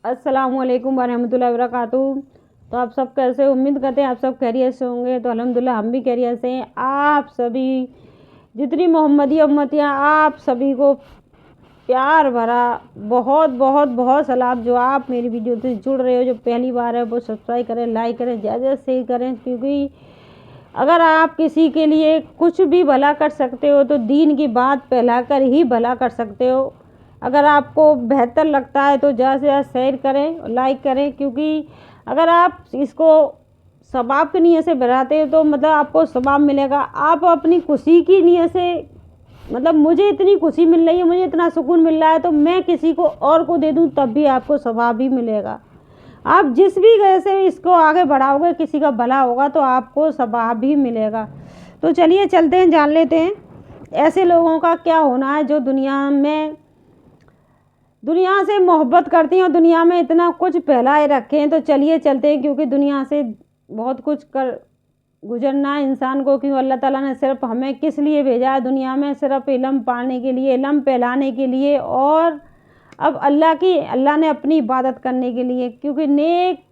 अस्सलामुअलैकुम वरहमतुल्लाहि वबरकातुहू। तो आप सब कैसे, उम्मीद करते हैं आप सब खैरियत से होंगे। तो अल्हम्दुलिल्लाह हम भी खैरियत से हैं। आप सभी जितनी मोहम्मदी उम्मतियाँ, आप सभी को प्यार भरा बहुत बहुत बहुत सलाम। जो आप मेरी वीडियो से जुड़ रहे हो, जो पहली बार है, वो सब्सक्राइब करें, लाइक करें, ज़्यादा शेयर करें। क्योंकि अगर आप किसी के लिए कुछ भी भला कर सकते हो तो दीन की बात फैलाकर ही भला कर सकते हो। अगर आपको बेहतर लगता है तो ज़्यादा से ज़्यादा शेयर करें और लाइक करें। क्योंकि अगर आप इसको सवाब की नीयत से बढ़ाते हो तो मतलब आपको सवाब मिलेगा। आप अपनी खुशी की नीयत से, मतलब मुझे इतनी खुशी मिल रही है, मुझे इतना सुकून मिल रहा है, तो मैं किसी को और को दे दूँ तब भी आपको सवाब ही मिलेगा। आप जिस भी वजह से इसको आगे बढ़ाओगे, किसी का भला होगा तो आपको सवाब ही मिलेगा। तो चलिए चलते हैं, जान लेते हैं ऐसे लोगों का क्या होना है जो दुनिया से मोहब्बत करती हैं और दुनिया में इतना कुछ फैलाए रखे हैं। तो चलिए चलते हैं, क्योंकि दुनिया से बहुत कुछ कर गुजरना है इंसान को। क्योंकि अल्लाह ताला ने सिर्फ हमें किस लिए भेजा है दुनिया में, सिर्फ इल्म पाने के लिए, इल्म फैलाने के लिए, और अब अल्लाह ने अपनी इबादत करने के लिए। क्योंकि नेक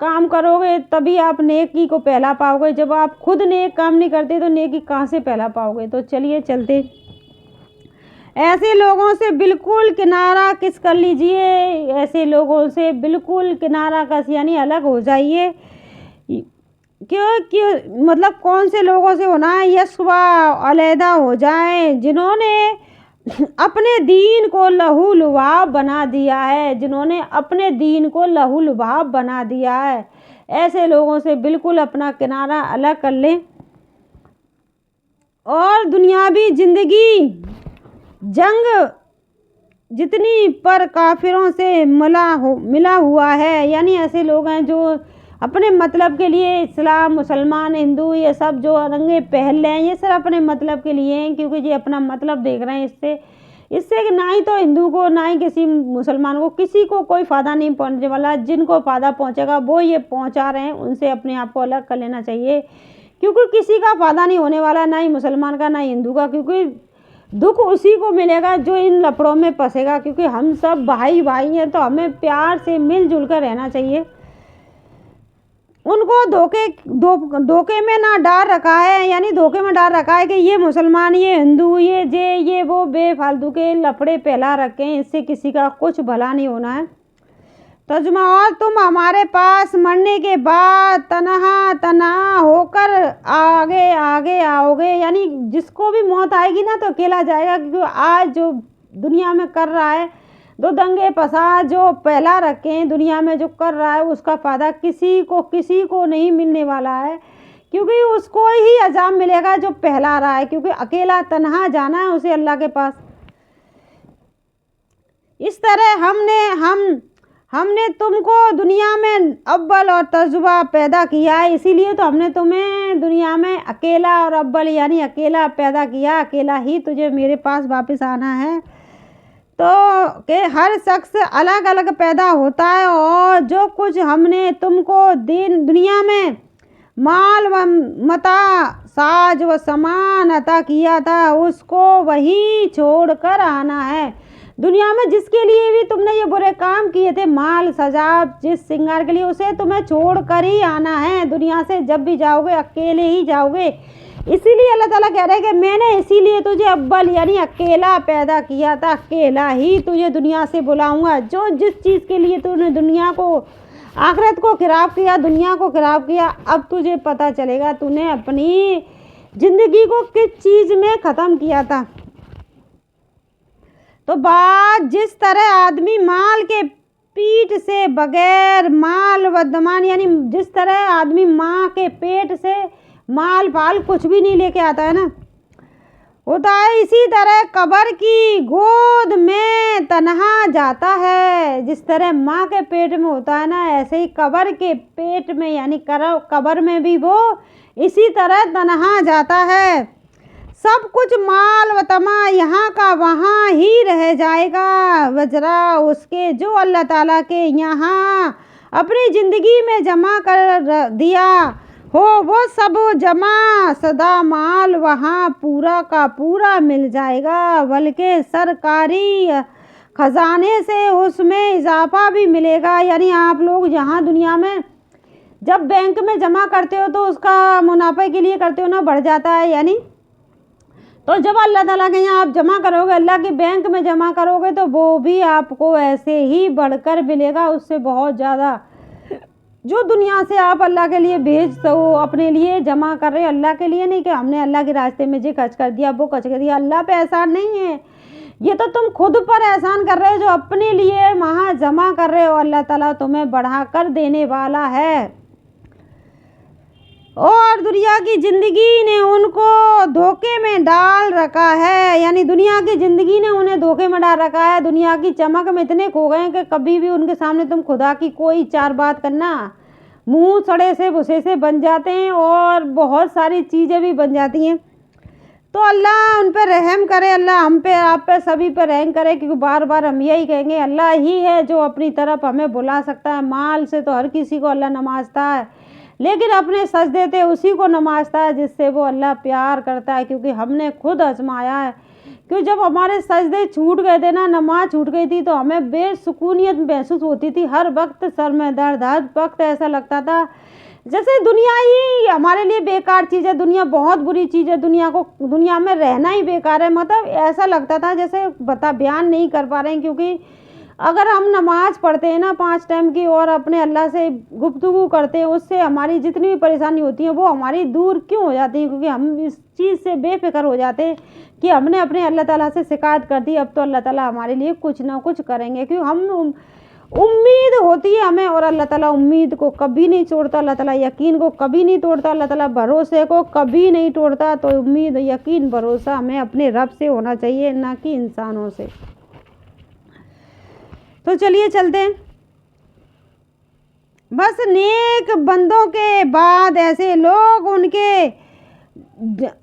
काम करोगे तभी आप नेकी को फैला पाओगे। जब आप खुद नेक काम नहीं करते तो नेकी कहाँ से फैला पाओगे। तो चलिए चलते, ऐसे लोगों से बिल्कुल किनारा किस कर लीजिए। ऐसे लोगों से बिल्कुल किनारा कस यानी अलग हो जाइए। क्यों मतलब कौन से लोगों से होना है, यस्वा अलहदा हो जाएं, जिन्होंने अपने दीन को लहू लुभाव बना दिया है, जिन्होंने अपने दीन को लहू लुभाव बना दिया है। ऐसे लोगों से बिल्कुल अपना किनारा अलग कर लें और दुनियावी जिंदगी जंग जितनी पर काफिरों से मिला हुआ है, यानी ऐसे लोग हैं जो अपने मतलब के लिए इस्लाम, मुसलमान, हिंदू, ये सब जो रंगे पहन रहे हैं, ये सब अपने मतलब के लिए हैं। क्योंकि ये अपना मतलब देख रहे हैं। इससे ना ही तो हिंदू को, ना ही किसी मुसलमान को, किसी को कोई फ़ायदा नहीं पहुंचने वाला। जिनको फ़ायदा पहुंचेगा वो ये पहुंचा रहे हैं, उनसे अपने आप को अलग कर लेना चाहिए। क्योंकि किसी का फ़ायदा नहीं होने वाला, ना ही मुसलमान का, ना ही हिंदू का। क्योंकि दुख उसी को मिलेगा जो इन लफड़ों में फंसेगा। क्योंकि हम सब भाई भाई हैं, तो हमें प्यार से मिलजुल कर रहना चाहिए। उनको धोखे में ना डाल रखा है, यानी धोखे में डाल रखा है कि ये मुसलमान, ये हिंदू, ये वो बेफालतू के लफड़े फैला रखे हैं। इससे किसी का कुछ भला नहीं होना है। तर्जुमा, और तुम हमारे पास मरने के बाद तन्हा होकर आगे आगे आओगे। यानी जिसको भी मौत आएगी ना तो अकेला जाएगा। क्योंकि आज जो दुनिया में कर रहा है, दो दंगे फसाद जो फैला रखे हैं दुनिया में, जो कर रहा है, उसका फ़ायदा किसी को नहीं मिलने वाला है। क्योंकि उसको ही अजाब मिलेगा जो फैला रहा है। क्योंकि अकेला तन्हा जाना है उसे अल्लाह के पास। इस तरह हमने तुमको दुनिया में अव्वल और तजुर्बा पैदा किया है। इसीलिए तो हमने तुम्हें दुनिया में अकेला और अव्वल यानी अकेला पैदा किया। अकेला ही तुझे मेरे पास वापस आना है। तो कि हर शख्स अलग अलग पैदा होता है, और जो कुछ हमने तुमको दुनिया में माल व मता, साज व सामान अता किया था, उसको वही छोड़कर आना है। दुनिया में जिसके लिए भी तुमने ये बुरे काम किए थे, माल, सजावट, जिस श्रृंगार के लिए, उसे तुम्हें छोड़ कर ही आना है। दुनिया से जब भी जाओगे अकेले ही जाओगे। इसीलिए अल्लाह ताला कह रहे हैं कि मैंने इसीलिए तुझे अव्वल यानी अकेला पैदा किया था, अकेला ही तुझे दुनिया से बुलाऊंगा। जो जिस चीज़ के लिए तूने दुनिया को, आखिरत को खराब किया, दुनिया को खराब किया, अब तुझे पता चलेगा तूने अपनी ज़िंदगी को किस चीज़ में ख़त्म किया था। तो बात जिस तरह आदमी माल के पीठ से बगैर माल व दमान, यानी जिस तरह आदमी माँ के पेट से माल फाल कुछ भी नहीं लेके आता है ना, होता है, इसी तरह कब्र की गोद में तन्हा जाता है। जिस तरह माँ के पेट में होता है ना, ऐसे ही कब्र के पेट में यानी कब्र में भी वो इसी तरह तन्हा जाता है। सब कुछ माल व तमा यहाँ का वहाँ ही रह जाएगा, वजरा उसके जो अल्लाह ताला के यहाँ अपनी ज़िंदगी में जमा कर दिया हो, वो सब जमा सदा माल वहाँ पूरा का पूरा मिल जाएगा। बल्कि सरकारी खजाने से उसमें इजाफा भी मिलेगा। यानी आप लोग यहाँ दुनिया में जब बैंक में जमा करते हो तो उसका मुनाफे के लिए करते हो ना, बढ़ जाता है। यानी तो जब अल्लाह ताला के यहाँ आप जमा करोगे, अल्लाह के बैंक में जमा करोगे, तो वो भी आपको ऐसे ही बढ़कर मिलेगा, उससे बहुत ज़्यादा। जो दुनिया से आप अल्लाह के लिए भेज दो, अपने लिए जमा कर रहे हो, अल्लाह के लिए नहीं कि हमने अल्लाह के रास्ते में जी खर्च कर दिया, वो खर्च कर दिया। अल्लाह पे एहसान नहीं है, ये तो तुम खुद पर एहसान कर रहे हो जो अपने लिए वहाँ जमा कर रहे हो। अल्लाह ताला तुम्हें बढ़ा कर देने वाला है। और दुनिया की ज़िंदगी ने उनको धोखे में डाल रखा है। यानी दुनिया की ज़िंदगी ने उन्हें धोखे में डाल रखा है। दुनिया की चमक में इतने खो गए कि कभी भी उनके सामने तुम खुदा की कोई चार बात करना, मुंह सड़े से भूसे से बन जाते हैं और बहुत सारी चीज़ें भी बन जाती हैं। तो अल्लाह उन पर रहम करे, अल्लाह हम पे, आप पे, सभी पे रहम करे, क्योंकि बार बार हम यही कहेंगे अल्लाह ही है जो अपनी तरफ हमें बुला सकता है। माल से तो हर किसी को अल्लाह नवाजता है, लेकिन अपने सजदे थे उसी को नवाजता है जिससे वो अल्लाह प्यार करता है। क्योंकि हमने खुद आजमाया है, क्योंकि जब हमारे सजदे छूट गए थे ना, नमाज छूट गई थी, तो हमें बेसुकूनियत महसूस होती थी। हर वक्त सर में दर्द, हर वक्त ऐसा लगता था जैसे दुनिया ही हमारे लिए बेकार चीज़ है, दुनिया बहुत बुरी चीज़ है, दुनिया में रहना ही बेकार है। मतलब ऐसा लगता था जैसे बयान नहीं कर पा रहे हैं। क्योंकि अगर हम नमाज पढ़ते हैं ना 5 टाइम की, और अपने अल्लाह से गुफ्तगू करते हैं, उससे हमारी जितनी भी परेशानी होती है वो हमारी दूर क्यों हो जाती है? क्योंकि हम इस चीज़ से बेफिक्र हो जाते हैं कि हमने अपने अल्लाह ताला से शिकायत कर दी, अब तो अल्लाह ताला हमारे लिए कुछ ना कुछ करेंगे। क्योंकि हम उम्मीद होती है हमें, और अल्लाह ताला उम्मीद को कभी नहीं छोड़ता, अल्लाह ताला यकीन को कभी नहीं तोड़ता, अल्लाह ताला भरोसे को कभी नहीं तोड़ता। तो उम्मीद, यकीन, भरोसा हमें अपने रब से होना चाहिए, ना कि इंसानों से। तो चलिए चलते हैं। बस नेक बंदों के बाद ऐसे लोग उनके,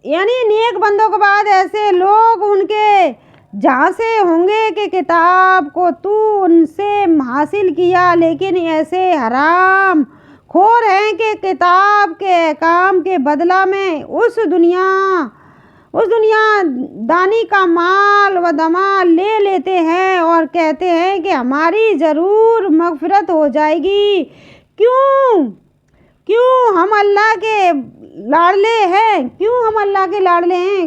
यानी नेक बंदों के बाद ऐसे लोग उनके जहाँ से होंगे कि किताब को तू उनसे हासिल किया, लेकिन ऐसे हराम खोर हैं कि किताब के काम के बदला में उस दुनिया दानी का माल व दमा ले लेते हैं और कहते हैं कि हमारी ज़रूर मग़फ़िरत हो जाएगी। क्यों हम अल्लाह के लाडले हैं,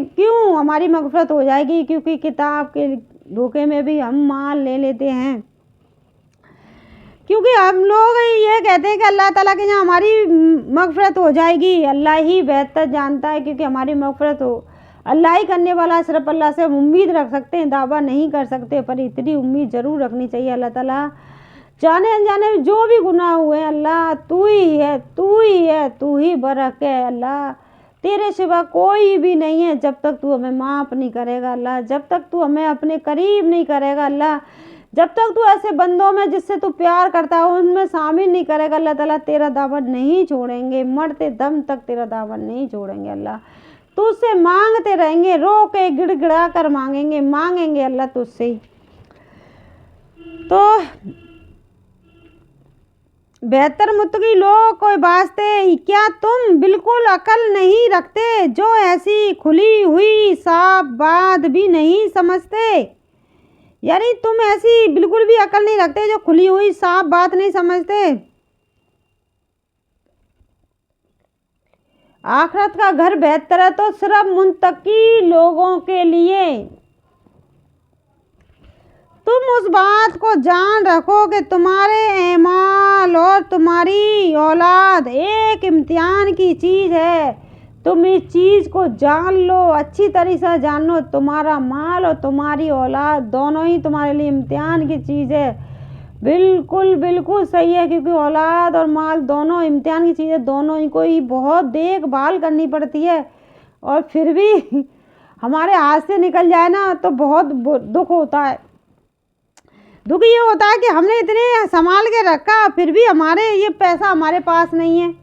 क्यों हमारी मग़फ़िरत हो जाएगी? क्योंकि किताब के धोखे में भी हम माल ले लेते हैं। क्योंकि हम लोग ये कहते हैं कि अल्लाह ताला के यहाँ हमारी मग़फ़िरत हो जाएगी। अल्लाह ही बेहतर जानता है, क्योंकि हमारी मग़फ़िरत हो अल्लाह ही करने वाला है। सिर्फ अल्लाह से हम उम्मीद रख सकते हैं, दावा नहीं कर सकते, पर इतनी उम्मीद ज़रूर रखनी चाहिए। अल्लाह ताला जाने अनजाने में जो भी गुनाह हुए हैं, अल्लाह तू ही है, तू ही बरक है। अल्लाह तेरे सिवा कोई भी नहीं है। जब तक तू हमें माफ़ नहीं करेगा अल्लाह, जब तक तू हमें अपने करीब नहीं करेगा अल्लाह, जब तक तू ऐसे बंदों में जिससे तू प्यार करता है उनमें शामिल नहीं करेगा अल्लाह ताला, तेरा दावत नहीं छोड़ेंगे, मरते दम तक तेरा दावत नहीं छोड़ेंगे अल्लाह। तुझसे मांगते रहेंगे, रो के गिड़गिड़ा कर मांगेंगे अल्लाह तुझसे ही। तो बेहतर मुत्तकी लोग कोई वास्ते, क्या तुम बिल्कुल अकल नहीं रखते जो ऐसी खुली हुई साफ बात भी नहीं समझते? यानी तुम ऐसी बिल्कुल भी अकल नहीं रखते जो खुली हुई साफ बात नहीं समझते। आखिरत का घर बेहतर है तो सिर्फ मुत्तकी लोगों के लिए। तुम उस बात को जान रखो कि तुम्हारे एमाल और तुम्हारी औलाद एक इम्तिहान की चीज़ है। तुम इस चीज़ को जान लो, अच्छी तरह से जान लो। तुम्हारा माल और तुम्हारी औलाद दोनों ही तुम्हारे लिए इम्तिहान की चीज़ है। बिल्कुल सही है, क्योंकि औलाद और माल दोनों इम्तिहान की चीज़ है। दोनों ही को ही बहुत देखभाल करनी पड़ती है, और फिर भी हमारे हाथ से निकल जाए ना तो बहुत दुख होता है। दुख ये होता है कि हमने इतने संभाल के रखा, फिर भी हमारे ये पैसा हमारे पास नहीं है।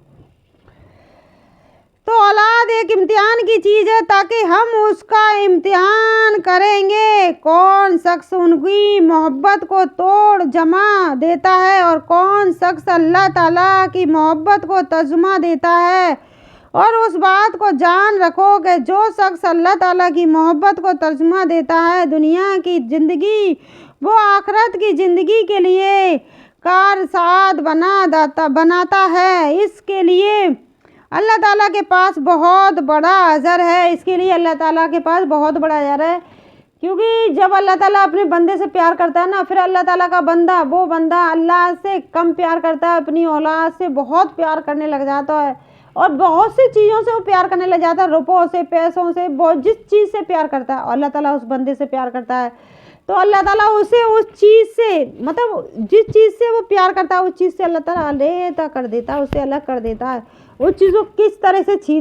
तो औलाद एक इम्तिहान की चीज़ है, ताकि हम उसका इम्तिहान करेंगे। कौन शख्स उनकी मोहब्बत को तोड़ जमा देता है, और कौन शख्स अल्लाह ताला की मोहब्बत को तर्जुमा देता है। और उस बात को जान रखो कि जो शख्स अल्लाह ताला की मोहब्बत को तर्जुमा देता है, दुनिया की ज़िंदगी वो आखिरत की ज़िंदगी के लिए कारसाद बनाता है। इसके लिए अल्लाह ताला के पास बहुत बड़ा अजर है। इसके लिए अल्लाह ताला के पास बहुत बड़ा अजर है, क्योंकि जब अल्लाह ताला अपने बंदे से प्यार करता है ना, फिर अल्लाह ताला का बंदा, वो बंदा अल्लाह से कम प्यार करता है, अपनी औलाद से बहुत प्यार करने लग जाता है और बहुत सी चीज़ों से वो प्यार करने लग जाता है, रुपयों से, पैसों से, बहुत जिस चीज़ से प्यार करता है अल्लाह ताला उस बंदे से प्यार करता है, तो अल्लाह ताला उसे उस चीज़ से, मतलब जिस चीज़ से वो प्यार करता है उस चीज़ से अल्लाह ताला अलग कर देता है, उसे अलग कर देता है। उस चीज़ को किस तरह से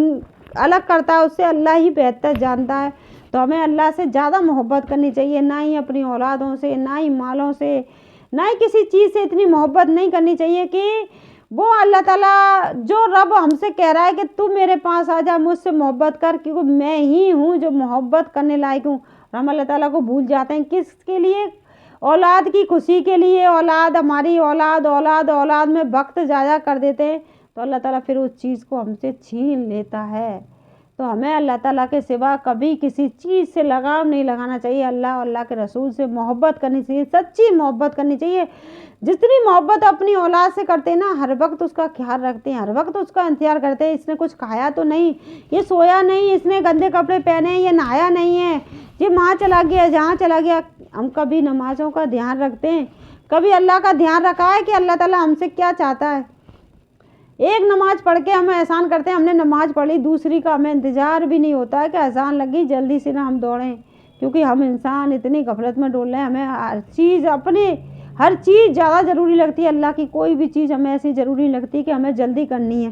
अलग करता है उससे अल्लाह ही बेहतर जानता है। तो हमें अल्लाह से ज़्यादा मोहब्बत करनी चाहिए, ना ही अपनी औलादों से, ना ही मालों से, ना ही किसी चीज़ से इतनी मोहब्बत नहीं करनी चाहिए कि वो अल्लाह ताला जो रब हमसे कह रहा है कि तू मेरे पास आ जा, मुझसे मोहब्बत कर, क्योंकि मैं ही हूँ जो मोहब्बत करने लायक हूँ। हम अल्लाह ताला को भूल जाते हैं, किसके लिए? औलाद की खुशी के लिए। औलाद, हमारी औलाद औलाद औलाद में वक्त ज़ाया कर देते हैं, तो अल्लाह ताला फिर उस चीज़ को हमसे छीन लेता है। तो हमें अल्लाह ताला के सिवा कभी किसी चीज़ से लगाव नहीं लगाना चाहिए। अल्लाह और अल्लाह के रसूल से मोहब्बत करनी चाहिए, सच्ची मोहब्बत करनी चाहिए। जितनी मोहब्बत अपनी औलाद से करते हैं ना, हर वक्त उसका ख्याल रखते हैं, हर वक्त उसका इंतजार करते हैं, इसने कुछ खाया तो नहीं, ये सोया नहीं, इसने गंदे कपड़े पहने हैं, ये नहाया नहीं है, ये वहाँ चला गया, जहाँ चला गया। हम कभी नमाज़ों का ध्यान रखते हैं? कभी अल्लाह का ध्यान रखा है कि अल्लाह ताला हमसे क्या चाहता है? एक नमाज़ पढ़ के हम एहसान करते हैं, हमने नमाज़ पढ़ ली, दूसरी का हमें इंतज़ार भी नहीं होता है कि एहसान लगी जल्दी से ना हम दौड़ें, क्योंकि हम इंसान इतनी गफलत में डोल रहे हैं। हमें हर चीज़ ज़्यादा ज़रूरी लगती है। अल्लाह की कोई भी चीज़ हमें ऐसी ज़रूरी नहीं लगती कि हमें जल्दी करनी है।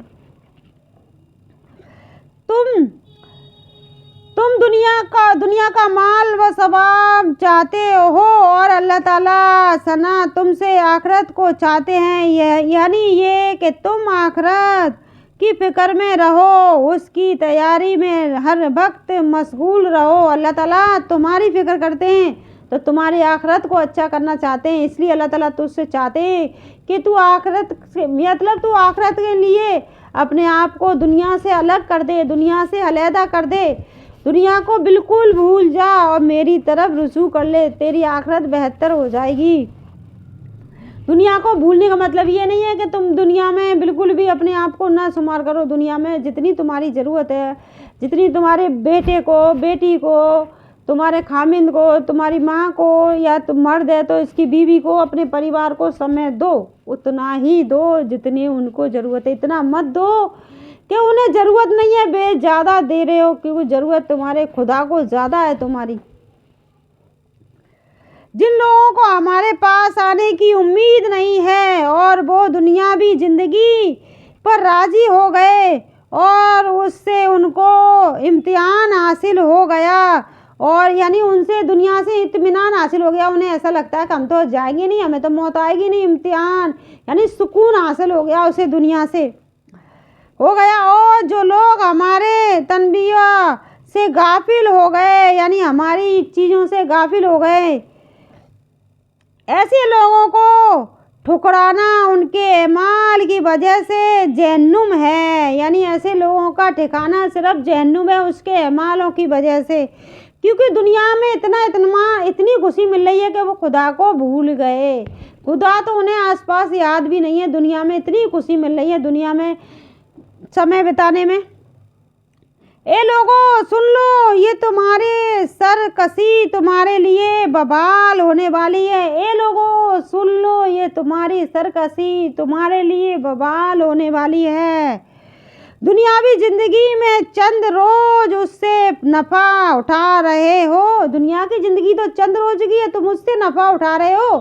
तुम दुनिया का माल व सवाब चाहते हो और अल्लाह ताला सना तुमसे आखिरत को चाहते हैं। यानी ये कि तुम आखिरत की फ़िक्र में रहो, उसकी तैयारी में हर वक्त मशगूल रहो। अल्लाह ताला तुम्हारी फ़िक्र करते हैं, तो तुम्हारी आखिरत को अच्छा करना चाहते हैं। इसलिए अल्लाह ताला तुझसे चाहते हैं कि तू आखिरत से, मतलब तू आखिरत के लिए अपने आप को दुनिया से अलग कर दे, दुनिया से अलहदा कर दे, दुनिया को बिल्कुल भूल जा और मेरी तरफ रुजू कर ले, तेरी आखिरत बेहतर हो जाएगी। दुनिया को भूलने का मतलब ये नहीं है कि तुम दुनिया में बिल्कुल भी अपने आप को ना शुमार करो। दुनिया में जितनी तुम्हारी ज़रूरत है, जितनी तुम्हारे बेटे को, बेटी को, तुम्हारे खामिंद को, तुम्हारी माँ को, या तुम मर्द है तो इसकी बीवी को, अपने परिवार को समय दो, उतना ही दो जितनी उनको ज़रूरत है। इतना मत दो कि उन्हें ज़रूरत नहीं है, ज़्यादा दे रहे हो, क्योंकि ज़रूरत तुम्हारे खुदा को ज़्यादा है तुम्हारी। जिन लोगों को हमारे पास आने की उम्मीद नहीं है और वो दुनियावी ज़िंदगी पर राज़ी हो गए और उससे उनको इम्तिहान हासिल हो गया, और यानी उनसे दुनिया से इत्मीनान हासिल हो गया, उन्हें ऐसा लगता है कि हम तो जाएंगे नहीं, हमें तो मौत आएगी नहीं, इम्तिहान यानी सुकून हासिल हो गया उसे दुनिया से हो गया। और जो लोग हमारे तनबीह से गाफिल हो गए, यानी हमारी चीज़ों से गाफिल हो गए, ऐसे लोगों को ठुकराना उनके अमाल की वजह से जहन्नुम है। यानी ऐसे लोगों का ठिकाना सिर्फ जहन्नुम है, उसके अमालों की वजह से, क्योंकि दुनिया में इतनी खुशी मिल रही है कि वो खुदा को भूल गए। खुदा तो उन्हें आसपास याद भी नहीं है। दुनिया में इतनी खुशी मिल रही है, दुनिया में समय बिताने में। ए लोगों सुन लो, ये तुम्हारे सरकशी तुम्हारे लिए बवाल होने वाली है। ए लोगों सुन लो, ये तुम्हारी सरकशी तुम्हारे लिए बवाल होने वाली है। दुनियावी ज़िंदगी में चंद रोज उससे नफ़ा उठा रहे हो। दुनिया की ज़िंदगी तो चंद रोज की है, तुम उससे नफ़ा उठा रहे हो।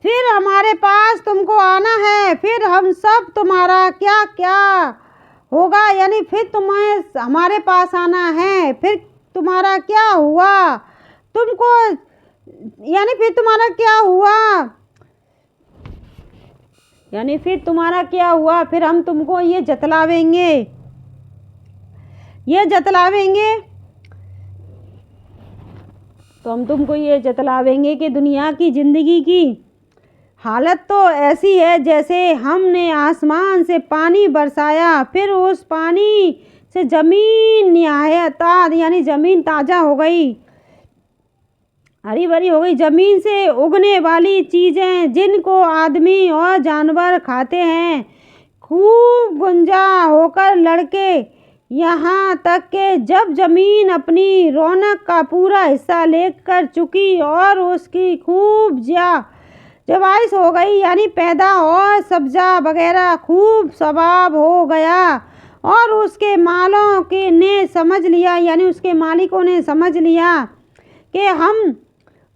फिर हमारे पास तुमको आना है, फिर हम सब तुम्हारा क्या क्या होगा, यानी फिर तुम्हें हमारे पास आना है, फिर तुम्हारा क्या हुआ तुमको, यानी फिर तुम्हारा क्या हुआ, यानी फिर तुम्हारा क्या हुआ, फिर हम तुमको ये जतलावेंगे तो हम तुमको ये जतलावेंगे कि दुनिया की ज़िंदगी की हालत तो ऐसी है जैसे हमने आसमान से पानी बरसाया, फिर उस पानी से ज़मीन यानी ज़मीन ताज़ा हो गई। हरी भरी हो गई। ज़मीन से उगने वाली चीज़ें जिनको आदमी और जानवर खाते हैं, खूब गुंजा होकर लड़के यहाँ तक के जब ज़मीन अपनी रौनक का पूरा हिस्सा लेकर चुकी और उसकी खूब जवाइश हो गई, यानी पैदा और सब्जा वगैरह खूब सवाब हो गया, और उसके मालों के ने समझ लिया, यानी उसके मालिकों ने समझ लिया कि हम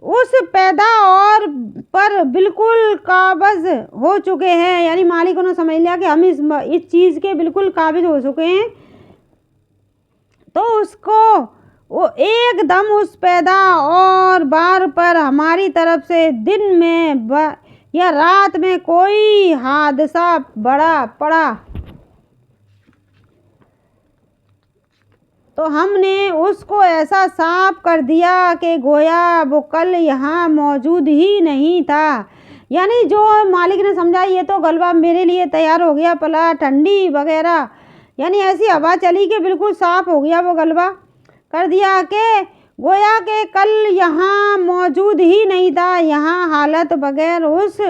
उस पैदा और पर बिल्कुल काबिज हो चुके हैं, यानी मालिकों ने समझ लिया कि हम इस चीज़ के बिल्कुल काबिज हो चुके हैं। तो उसको वो एकदम उस पैदा और बार पर हमारी तरफ से दिन में या रात में कोई हादसा बड़ा पड़ा तो हमने उसको ऐसा साफ कर दिया कि गोया वो कल यहाँ मौजूद ही नहीं था। यानी जो मालिक ने समझा ये तो गलबा मेरे लिए तैयार हो गया, पला ठंडी वगैरह, यानी ऐसी हवा चली कि बिल्कुल साफ हो गया, वो गलबा कर दिया कि गोया के कल यहाँ मौजूद ही नहीं था। यहाँ हालत बगैर उस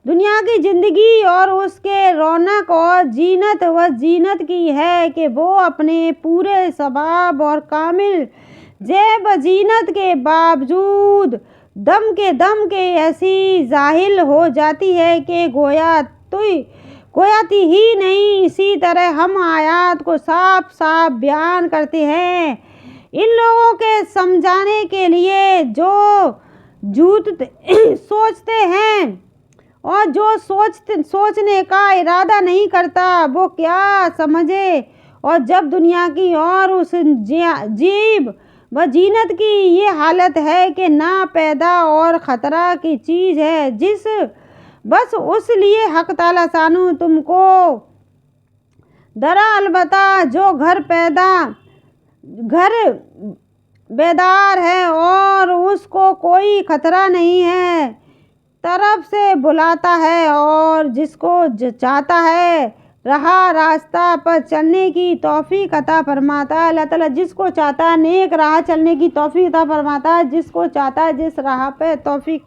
दुनिया की ज़िंदगी और उसके रौनक और जीनत व जीनत की है कि वो अपने पूरे सबाब और कामिल जैब जीनत के बावजूद दम के ऐसी जाहिल हो जाती है कि गोयाती ही नहीं। इसी तरह हम आयात को साफ साफ बयान करते हैं इन लोगों के समझाने के लिए जो सोचते हैं और जो सोचने का इरादा नहीं करता, वो क्या समझे। और जब दुनिया की और उस जीब व जीनत की ये हालत है कि ना पैदा और ख़तरा की चीज़ है, जिस बस उस लिए हक ताला सानू तुमको दरा अलबत्ता जो घर बेदार है और उसको कोई ख़तरा नहीं है, तरफ से बुलाता है और जिसको चाहता है रहा रास्ता पर चलने की तौफीक अता फरमाता है। अल्लाह ताला जिसको चाहता है नेक राह चलने की तौफीक अता फरमाता है, जिसको चाहता है जिस राह पे तौफीक,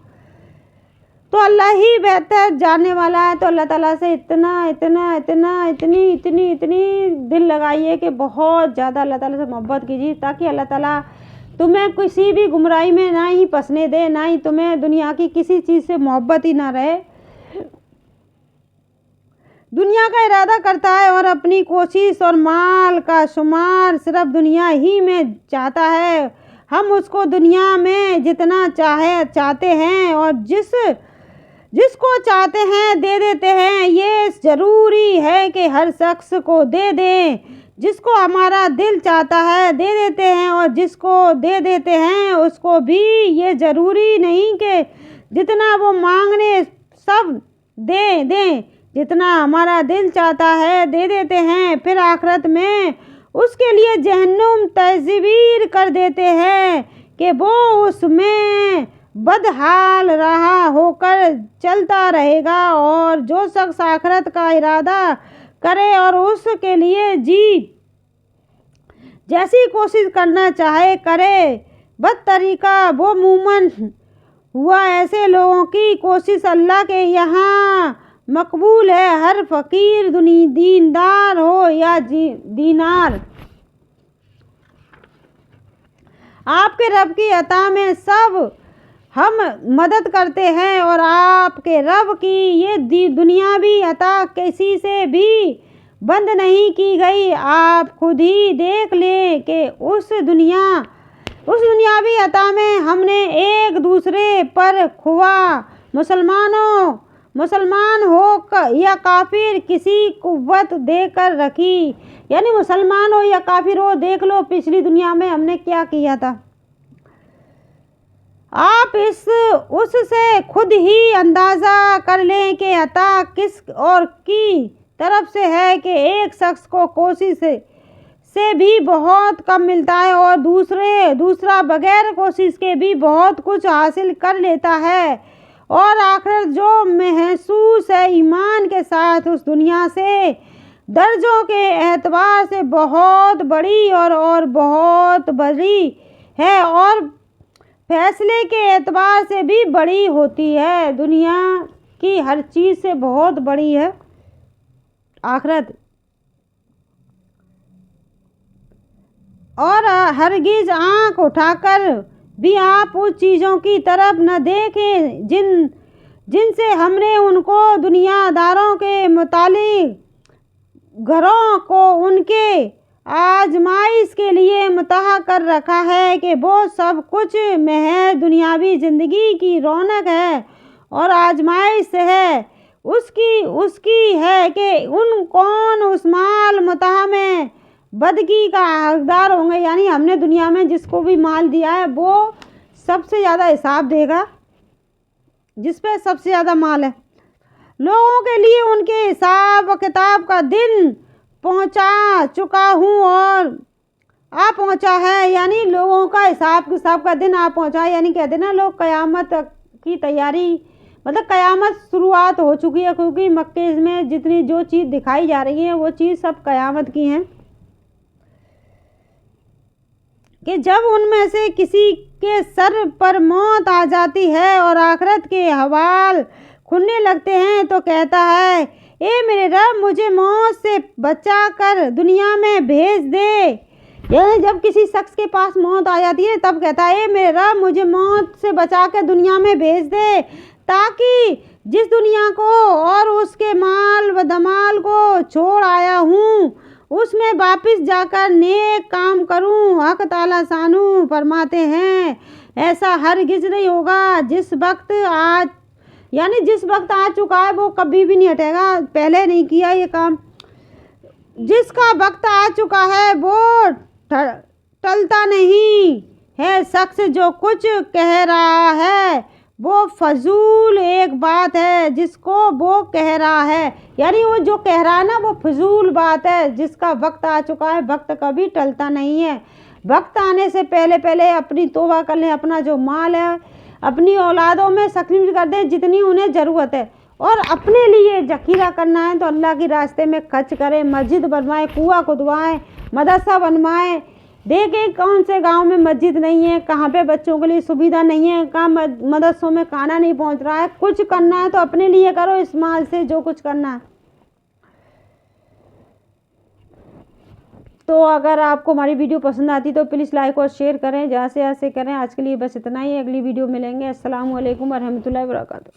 तो अल्लाह ही बेहतर जानने वाला है। तो अल्लाह ताला से इतनी दिल लगाइए कि बहुत ज़्यादा अल्लाह ताला से मोहब्बत कीजिए, ताकि अल्लाह ताला तुम्हें किसी भी गुमराही में ना ही फंसने दे, ना ही तुम्हें दुनिया की किसी चीज़ से मोहब्बत ही ना रहे। दुनिया का इरादा करता है और अपनी कोशिश और माल का शुमार सिर्फ दुनिया ही में चाहता है। हम उसको दुनिया में जितना चाहते हैं और जिसको चाहते हैं दे देते हैं। ये ज़रूरी है कि हर शख्स को दे दें, जिसको हमारा दिल चाहता है दे देते हैं, और जिसको दे देते हैं उसको भी ये ज़रूरी नहीं कि जितना वो मांगने सब दें। जितना हमारा दिल चाहता है दे देते हैं, फिर आखिरत में उसके लिए जहन्नुम तस्वीर कर देते हैं कि वो उसमें बदहाल रहा होकर चलता रहेगा। और जो शख्स आखिरत का इरादा करे और उसके लिए जैसी कोशिश करना चाहे करे, बदतरीका वो मुमन हुआ। ऐसे लोगों की कोशिश अल्लाह के यहाँ मकबूल है। हर फ़कीर दीनदार हो या दीनार, आपके रब की अता में सब हम मदद करते हैं, और आपके रब की ये दुनियावी अता किसी से भी बंद नहीं की गई। आप खुद ही देख लें कि उस दुनियावी अता में हमने एक दूसरे पर खुआ मुसलमान हो या काफिर किसी कुव्वत देकर रखी। यानी मुसलमान हो या काफिर हो, देख लो पिछली दुनिया में हमने क्या किया था। आप उससे खुद ही अंदाज़ा कर लें कि अता किस और की तरफ से है कि एक शख्स को कोशिश से भी बहुत कम मिलता है और दूसरा बगैर कोशिश के भी बहुत कुछ हासिल कर लेता है। और आखिरत जो महसूस है ईमान के साथ उस दुनिया से दर्जों के एतबार से बहुत बड़ी और बहुत बड़ी है, और फैसले के एतबार से भी बड़ी होती है। दुनिया की हर चीज़ से बहुत बड़ी है आखिरत। और हरगिज आंख उठाकर भी आप उस चीज़ों की तरफ न देखें जिनसे हमने उनको दुनियादारों के मुतालिक घरों को उनके आजमाइश के लिए मुतहा कर रखा है कि वो सब कुछ महज दुनियावी ज़िंदगी की रौनक है और आजमाइश है उसकी है कि कौन उस माल मुतहा में बदगी का हकदार होंगे। यानी हमने दुनिया में जिसको भी माल दिया है वो सबसे ज़्यादा हिसाब देगा, जिस पे सबसे ज़्यादा माल है। लोगों के लिए उनके हिसाब किताब का दिन पहुंचा चुका हूँ और आ पहुंचा है। यानी लोगों का हिसाब किताब का दिन आ पहुंचा है। यानी कहते ना लोग क़यामत की तैयारी, मतलब क़यामत शुरुआत हो चुकी है, क्योंकि मक्के में जितनी जो चीज़ दिखाई जा रही है वो चीज़ सब क़यामत की हैं कि जब उनमें से किसी के सर पर मौत आ जाती है और आखिरत के हवाल खुलने लगते हैं तो कहता है, ए मेरे रब मुझे मौत से बचा कर दुनिया में भेज दे। यानी जब किसी शख्स के पास मौत आ जाती है तब कहता है, ए मेरे रब मुझे मौत से बचा कर दुनिया में भेज दे, ताकि जिस दुनिया को और उसके माल व दमाल को छोड़ आया हूँ उसमें वापस जाकर नेक काम करूं। हक ताला सानू फरमाते हैं, ऐसा हरगिज नहीं होगा। जिस वक्त आ चुका है वो कभी भी नहीं हटेगा। पहले नहीं किया ये काम, जिसका वक्त आ चुका है वो टलता नहीं है। शख्स जो कुछ कह रहा है वो फजूल एक बात है जिसको वो कह रहा है। यानी वो जो कह रहा है ना वो फजूल बात है। जिसका वक्त आ चुका है, वक्त कभी टलता नहीं है। वक्त आने से पहले पहले अपनी तौबा कर लें, अपना जो माल है अपनी औलादों में तकसीम कर दें जितनी उन्हें ज़रूरत है, और अपने लिए ज़ख़ीरा करना है तो अल्लाह के रास्ते में खर्च करें। मस्जिद बनवाएं, कुआं खुदवाएं, मदरसा बनवाएं। देखें कौन से गांव में मस्जिद नहीं है, कहाँ पे बच्चों के लिए सुविधा नहीं है, कहाँ मदरसों में खाना नहीं पहुंच रहा है। कुछ करना है तो अपने लिए करो, इस माल से जो कुछ करना है। तो अगर आपको हमारी वीडियो पसंद आती तो प्लीज़ लाइक और शेयर करें, जहाँ से करें। आज के लिए बस इतना ही, अगली वीडियो मिलेंगे। अस्सलाम वालेकुम व रहमतुल्लाहि व बरकातुहू।